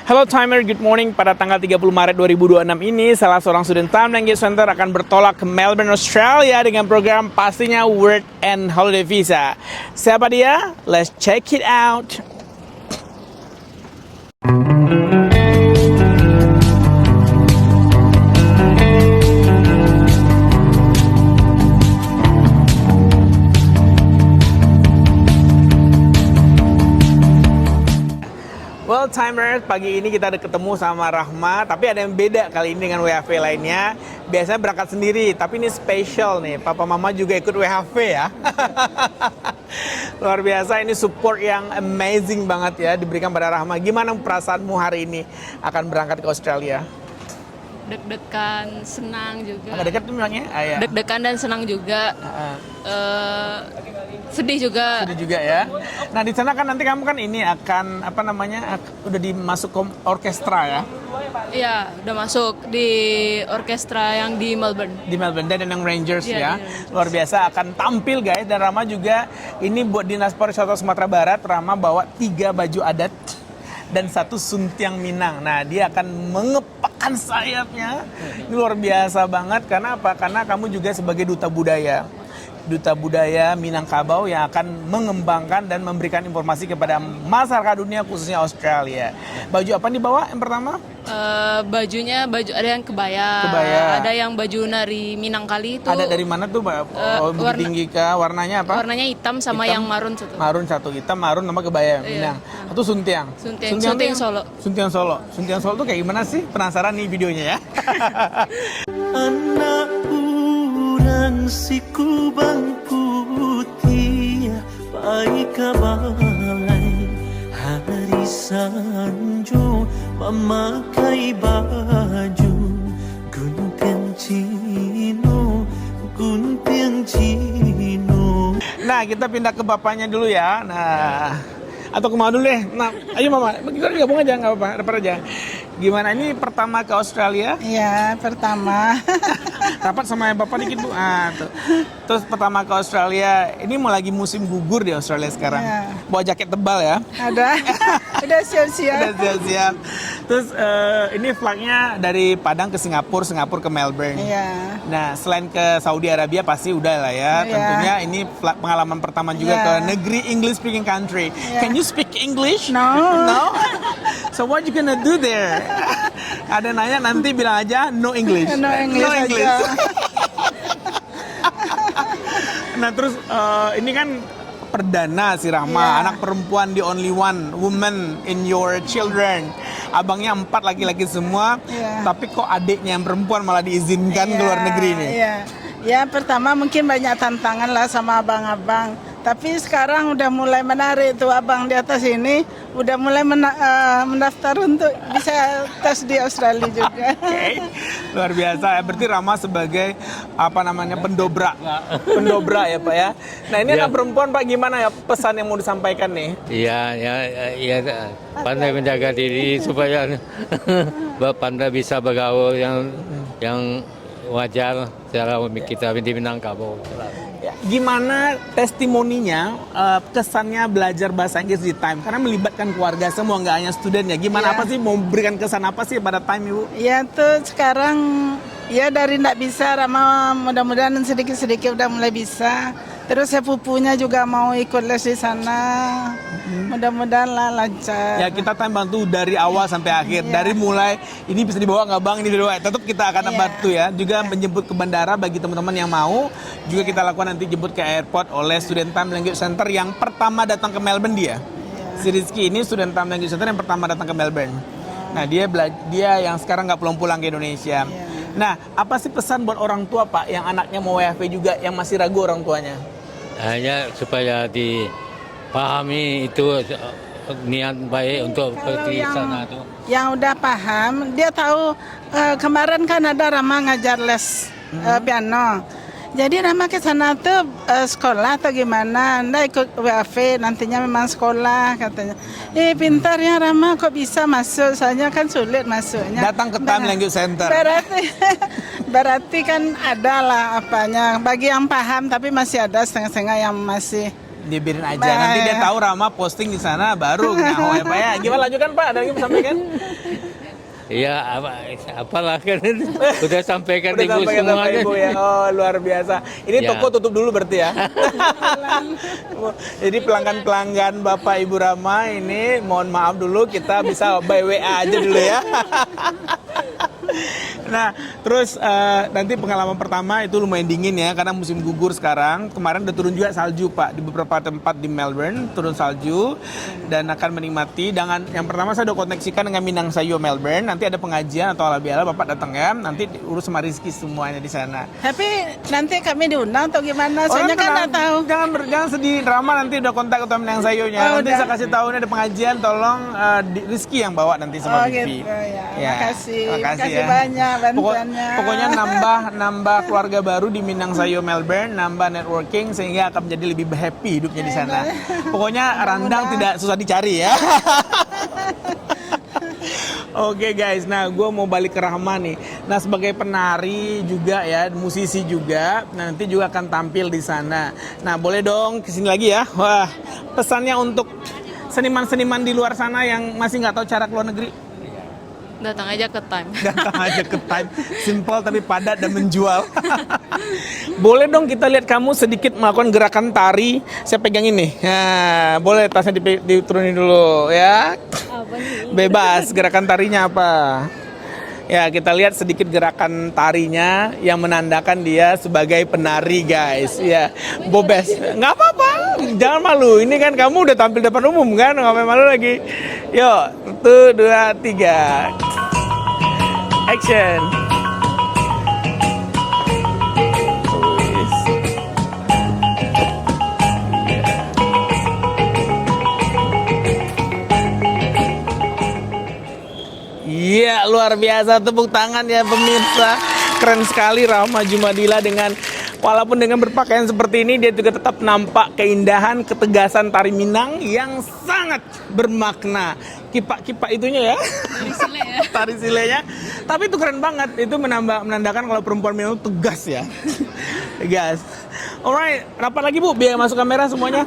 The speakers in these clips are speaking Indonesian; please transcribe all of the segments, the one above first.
Hello Timer, good morning. Pada tanggal 30 Maret 2026 ini, salah seorang student Time Language Center akan bertolak ke Melbourne, Australia dengan program pastinya Work and Holiday Visa. Siapa dia? Let's check it out. Well, Timer, pagi ini kita ada ketemu sama Rahma, tapi ada yang beda kali ini dengan WHV lainnya. Biasanya berangkat sendiri, tapi ini spesial nih. Papa Mama juga ikut WHV ya. Luar biasa, ini support yang amazing banget ya diberikan pada Rahma. Gimana perasaanmu hari ini akan berangkat ke Australia? Deg-degan, senang juga. Agak dekat tuh bilangnya? Ya. Deg-degan dan senang juga. Sedih juga. Sedih juga ya. Nah di sana kan nanti kamu kan ini akan udah dimasuk ke orkestra ya? Iya, udah masuk di orkestra yang di Melbourne. Di Melbourne dan yang Rangers ya. Iya, di Rangers. Luar biasa akan tampil guys. Dan Rama juga ini buat Dinas Pariwisata Sumatera Barat. Rama bawa 3 baju adat dan 1 suntiang Minang. Nah dia akan mengepakkan sayapnya. Ini luar biasa banget. Karena apa? Karena kamu juga sebagai duta budaya Minangkabau yang akan mengembangkan dan memberikan informasi kepada masyarakat dunia khususnya Australia. Baju apa nih bawa yang pertama? Bajunya ada yang kebaya, ada yang baju nari Minangkali itu. Ada dari mana tuh? Bukit Tinggi kah? Warnanya apa? Warnanya hitam sama Hitam, yang marun satu. Marun satu, hitam, marun sama kebaya Minang. Atau suntiang. Suntiang Solo. Suntiang Solo. Suntiang Solo tuh kayak gimana sih? Penasaran nih videonya ya. Anak urang si kubang putih baik kabalai hari sanjo memakai baju gunting cino. Nah kita pindah ke bapaknya dulu ya. Nah atau ke mama dulu deh. Nah ayo mama, kita gabung aja nggak apa-apa, dapat aja. Gimana ini pertama ke Australia? Iya, pertama. Rapat sama bapak dikit bu. Terus pertama ke Australia, ini mau lagi musim gugur di Australia sekarang. Iya. Bawa jaket tebal ya? Ada. Udah siap-siap. Udah siap-siap. Terus ini flightnya dari Padang ke Singapura, Singapura ke Melbourne. Iya. Nah selain ke Saudi Arabia pasti udah lah ya. Iya. Tentunya ini pengalaman pertama juga Iya. ke negeri English speaking country. Iya. Can you speak English? No. No? So what you gonna do there? Ada nanya nanti bilang aja no English. No English aja. Nah terus ini kan perdana si Rahma, Yeah. anak perempuan, the only one woman in your children. Abangnya 4 laki-laki semua, Yeah. tapi kok adiknya yang perempuan malah diizinkan ke luar negeri nih. Iya. Ya pertama mungkin banyak tantangan lah sama abang-abang. Tapi sekarang udah mulai menarik tuh abang di atas ini. Udah mulai mendaftar untuk bisa tes di Australia juga. Oke, luar biasa ya. Berarti Rama sebagai pendobrak ya Pak ya. Nah ini anak perempuan Pak, gimana ya pesan yang mau disampaikan nih? Iya, pandai menjaga diri supaya pandai bisa bergaul yang wajar secara kita di Minangkabau. Ya, gimana testimoninya, kesannya belajar bahasa Inggris di Time? Karena melibatkan keluarga semua, nggak hanya student ya. Gimana Ya. apa sih, mau berikan kesan apa sih pada Time Ibu? Ya tuh sekarang ya dari nggak bisa Rama mudah-mudahan sedikit-sedikit udah mulai bisa. Terus sepupunya juga mau ikut les di sana. Mudah-mudahan lah lancar. Ya kita Time bantu dari awal sampai akhir. Iya. Dari mulai ini bisa dibawa nggak bang, ini dibawa. Tetap kita akan Iya. bantu ya. Juga menjemput ke bandara bagi teman-teman yang mau. Juga kita lakukan nanti jemput ke airport oleh Student Time Language Center yang pertama datang ke Melbourne dia. Si Rizky ini Student Time Language Center yang pertama datang ke Melbourne. Nah dia yang sekarang nggak pulang ke Indonesia. Nah apa sih pesan buat orang tua Pak yang anaknya mau WFV juga yang masih ragu orang tuanya? Hanya supaya dipahami itu niat baik untuk pergi sana tuh. Yang udah paham, dia tahu kemarin kan ada Rama ngajar les piano. Jadi Rama ke sana tuh sekolah atau gimana? Nggak ikut WAV, nantinya memang sekolah katanya. Pintar ya Rama, kok bisa masuk? Soalnya kan sulit masuknya. Datang ke Time Language Center. Berarti kan ada lah apanya. Bagi yang paham, tapi masih ada setengah-setengah yang masih Dibiarin aja. Nanti dia tahu Rama posting di sana baru ngaho ya Pak ya. Gimana lanjutkan Pak? Ada lagi mau sampaikan? Iya, apalah kan udah sampaikan Udah ibu sampaikan sama semuanya. Ibu ya. Oh, luar biasa. Ini Ya. toko tutup dulu berarti ya. Jadi pelanggan-pelanggan Bapak Ibu Rama ini mohon maaf dulu, kita bisa by WA aja dulu ya. Nah, terus nanti pengalaman pertama itu lumayan dingin ya karena musim gugur sekarang. Kemarin udah turun juga salju Pak di beberapa tempat di Melbourne, turun salju dan akan menikmati. Dengan yang pertama saya udah koneksikan dengan Minang Sayo Melbourne. Nanti ada pengajian atau ala biala Bapak datang ya. Nanti urus sama Rizky semuanya di sana. Tapi nanti kami diundang atau gimana? Soalnya kan nggak tahu. Jangan sedih, Rama nanti udah kontak ke Minang Sayonya. Oh, Nanti udah. saya kasih tahu ini ada pengajian, tolong Rizky yang bawa nanti sama Oh Vivi. gitu ya. Makasih ya. banyak bantuannya. Pokoknya nambah keluarga baru di Minang Sayo Melbourne, nambah networking sehingga akan menjadi lebih happy hidupnya di sana. Pokoknya randang tidak susah dicari ya. Oke guys, nah gue mau balik ke Rahma nih. Nah sebagai penari juga ya, musisi juga, nanti juga akan tampil di sana. Nah boleh dong kesini lagi ya. Wah, pesannya untuk seniman-seniman di luar sana yang masih nggak tahu cara ke luar negeri. Datang aja ke Time. Datang aja ke Time, simple tapi padat dan menjual. Boleh dong kita lihat kamu sedikit melakukan gerakan tari. Saya pegang ini. Nah, boleh tasnya diturunin dulu ya. Bebas, gerakan tarinya apa? Ya, kita lihat sedikit gerakan tarinya yang menandakan dia sebagai penari, guys. Ya, Bobes. Nggak apa-apa, jangan malu. Ini kan kamu udah tampil depan umum kan, nggak apa malu lagi. Yuk, 1, 2, 3. Action. Iya, luar biasa, tepuk tangan ya pemirsa. Keren sekali Rahma Jumadila dengan walaupun dengan berpakaian seperti ini dia juga tetap nampak keindahan, ketegasan tari Minang yang sangat bermakna. Kipak-kipak itunya ya. Tari sile ya. Tari silenya. Tapi itu keren banget. Itu menandakan kalau perempuan Minang itu tegas ya. Tegas. Alright, rapat lagi Bu biar masuk kamera semuanya.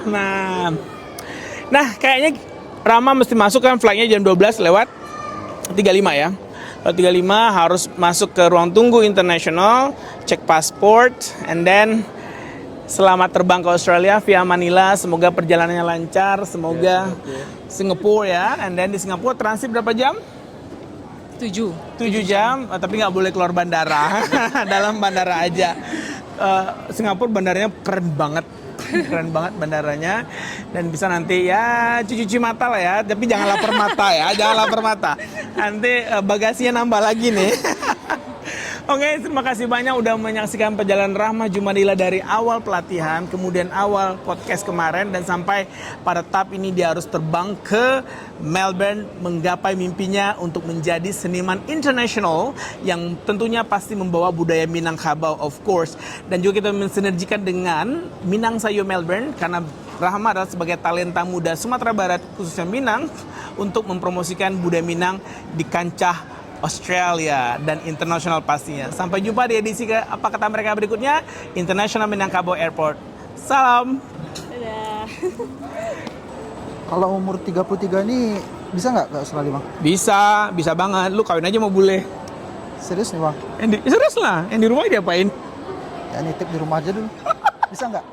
Nah, kayaknya Rahma mesti masuk kan, flightnya jam 12 lewat 35 ya. Kalau 35 harus masuk ke ruang tunggu internasional, cek pasport, and then selamat terbang ke Australia via Manila. Semoga perjalanannya lancar, semoga Singapura ya. And then di Singapura transit berapa jam? 7. 7 jam, tapi nggak boleh keluar bandara. Dalam bandara aja. Singapura bandaranya keren banget. Keren banget bandaranya. Dan bisa nanti ya cuci mata lah ya. Tapi jangan lapar mata ya, jangan lapar mata. Nanti bagasinya nambah lagi nih. Oke, terima kasih banyak udah menyaksikan perjalanan Rahma Jumadila dari awal pelatihan, kemudian awal podcast kemarin, dan sampai pada tahap ini dia harus terbang ke Melbourne menggapai mimpinya untuk menjadi seniman internasional yang tentunya pasti membawa budaya Minangkabau of course. Dan juga kita mensinergikan dengan Minang Sayo Melbourne karena Rahma adalah sebagai talenta muda Sumatera Barat khususnya Minang untuk mempromosikan budaya Minang di kancah Australia dan internasional pastinya. Sampai jumpa di edisi apa kata mereka berikutnya, International Minangkabau Airport. Salam. Kalau umur 33 ini bisa nggak ke Australia, Bang? Bisa banget. Lu kawin aja mau bule. Serius nih, Bang? Serius lah, yang di rumah diapain? Ya nitip di rumah aja dulu. Bisa nggak?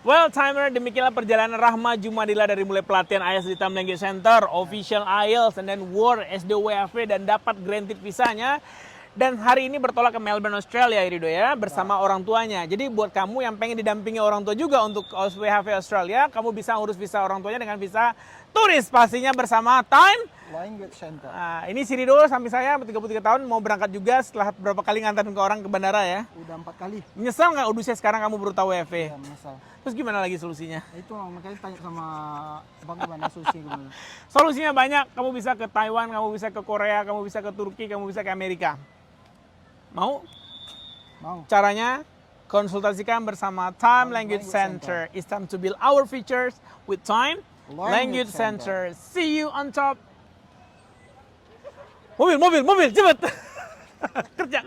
Well, timer, demikianlah perjalanan Rahma Jumadila dari mulai pelatihan IELTS di Time Language Center, official IELTS, and then War SDWAV, dan dapat granted visanya. Dan hari ini bertolak ke Melbourne, Australia, Rido ya, bersama orang tuanya. Jadi buat kamu yang pengen didampingi orang tua juga untuk WHV Australia, kamu bisa urus visa orang tuanya dengan visa turis, pastinya bersama Time Language Center. Nah, ini si Rido sampai saya 33 tahun mau berangkat juga setelah berapa kali nganterin ke orang ke bandara ya. Udah 4 kali. Menyesal nggak udah sekarang kamu baru tahu WFV? Ya, menyesal. Terus gimana lagi solusinya? Nah, itu makanya tanya sama Bang gimana solusi gimana. Solusinya banyak. Kamu bisa ke Taiwan, kamu bisa ke Korea, kamu bisa ke Turki, kamu bisa ke Amerika. Mau? Mau. Caranya konsultasikan bersama Time Language Center. It's time to build our futures with Time Language Center. See you on top. Mobil, cepet. Kerja.